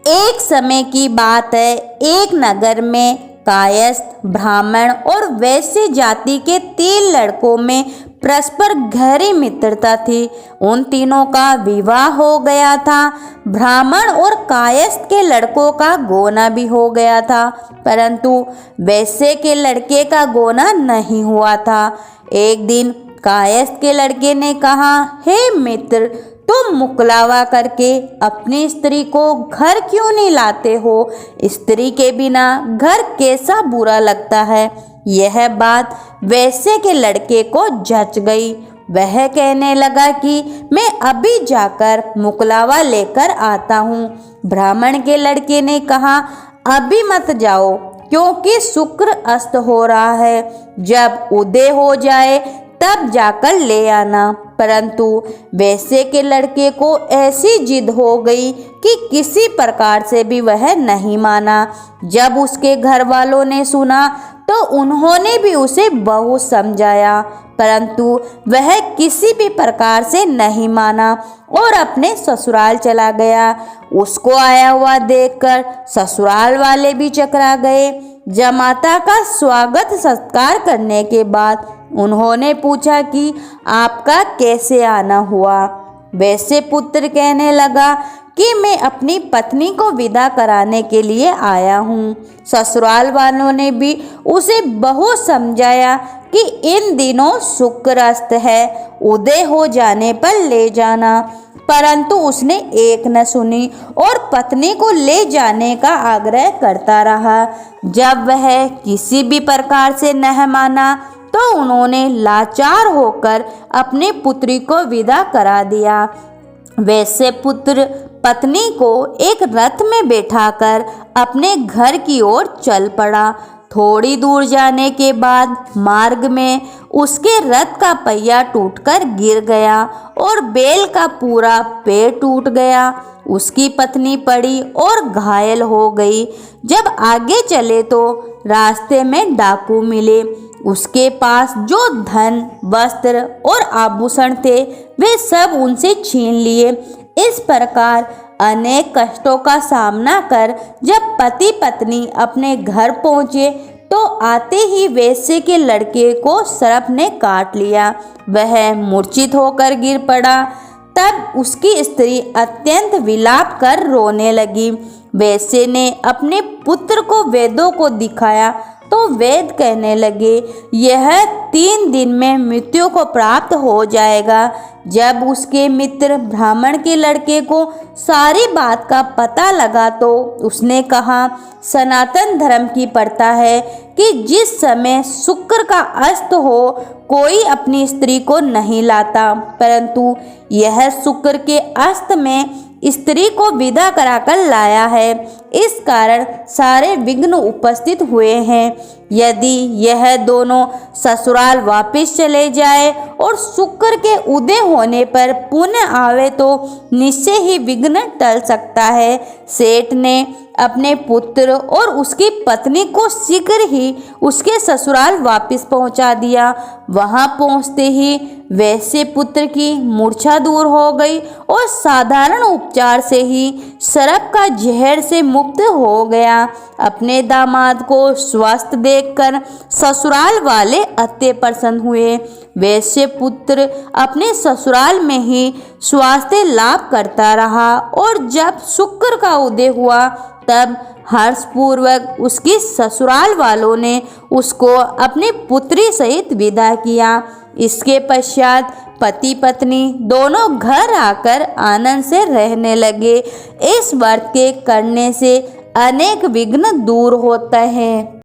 एक समय की बात है। एक नगर में कायस्थ, ब्राह्मण और वैश्य जाति के 3 लड़कों में परस्पर गहरी मित्रता थी। उन तीनों का विवाह हो गया था। ब्राह्मण और कायस्थ के लड़कों का गोना भी हो गया था, परंतु वैश्य के लड़के का गोना नहीं हुआ था। एक दिन कायस्थ के लड़के ने कहा, हे मित्र, तुम मुकलावा करके अपनी स्त्री को घर क्यों नहीं लाते हो? स्त्री के बिना घर कैसा बुरा लगता है। यह बात वैश्य के लड़के को जच गई। वह कहने लगा कि मैं अभी जाकर मुकलावा लेकर आता हूँ। ब्राह्मण के लड़के ने कहा, अभी मत जाओ, क्योंकि शुक्र अस्त हो रहा है। जब उदय हो जाए तब जाकर ले आना। परंतु वैश्य के लड़के को ऐसी जिद हो गई कि किसी प्रकार से भी वह नहीं माना। जब उसके घर वालों ने सुना तो उन्होंने भी उसे बहुत समझाया, परंतु वह किसी भी प्रकार से नहीं माना और अपने ससुराल चला गया। उसको आया हुआ देखकर ससुराल वाले भी चकरा गए। जमाता का स्वागत सत्कार करने के बाद उन्होंने पूछा कि आपका कैसे आना हुआ? वैश्य पुत्र कहने लगा कि मैं अपनी पत्नी को विदा कराने के लिए आया हूँ। ससुराल वालों ने भी उसे बहुत समझाया कि इन दिनों शुक्र अस्त है, उदय हो जाने पर ले जाना, परंतु उसने एक न सुनी और पत्नी को ले जाने का आग्रह करता रहा। जब वह किसी भी प्रकार से न माना तो उन्होंने लाचार होकर अपनी पुत्री को विदा करा दिया। वैश्य पुत्र पत्नी को एक रथ में बैठाकर अपने घर की ओर चल पड़ा। थोड़ी दूर जाने के बाद मार्ग में उसके रथ का पहिया टूटकर गिर गया और बैल का पूरा पैर टूट गया। उसकी पत्नी पड़ी और घायल हो गई। जब आगे चले तो रास्ते में डाकू मिले। उसके पास जो धन, वस्त्र और आभूषण थे वे सब उनसे छीन लिए। इस प्रकार अनेक कष्टों का सामना कर जब पति पत्नी अपने घर पहुँचे तो आते ही वैश्य के लड़के को सर्प ने काट लिया। वह मूर्छित होकर गिर पड़ा। तब उसकी स्त्री अत्यंत विलाप कर रोने लगी। वैश्य ने अपने पुत्र को वैद्यों को दिखाया तो वैद्य कहने लगे, यह 3 दिन में मृत्यु को प्राप्त हो जाएगा। जब उसके मित्र ब्राह्मण के लड़के को सारी बात का पता लगा तो उसने कहा, सनातन धर्म की प्रथा है कि जिस समय शुक्र का अस्त हो कोई अपनी स्त्री को नहीं लाता, परंतु यह शुक्र के अस्त में स्त्री को विदा कराकर लाया है। इस कारण सारे विघ्न उपस्थित हुए हैं। यदि यह दोनों ससुराल वापस चले जाए और शुक्र के उदय होने पर पुनः आवे तो निश्चय ही विघ्न टल सकता है। सेठ ने अपने पुत्र और उसकी पत्नी को शीघ्र ही उसके ससुराल वापस पहुंचा दिया। वहां पहुंचते ही वैश्य पुत्र की मूर्छा दूर हो गई और साधारण उपचार से ही सर्प का जहर से मुक्त हो गया। अपने दामाद को स्वस्थ देखकर ससुराल वाले अति प्रसन्न हुए। वैश्य पुत्र अपने ससुराल में ही स्वास्थ्य लाभ करता रहा और जब शुक्र का उदय हुआ तब हर्षपूर्वक उसकी ससुराल वालों ने उसको अपनी पुत्री सहित विदा किया। इसके पश्चात पति पत्नी दोनों घर आकर आनंद से रहने लगे। इस व्रत के करने से अनेक विघ्न दूर होते हैं।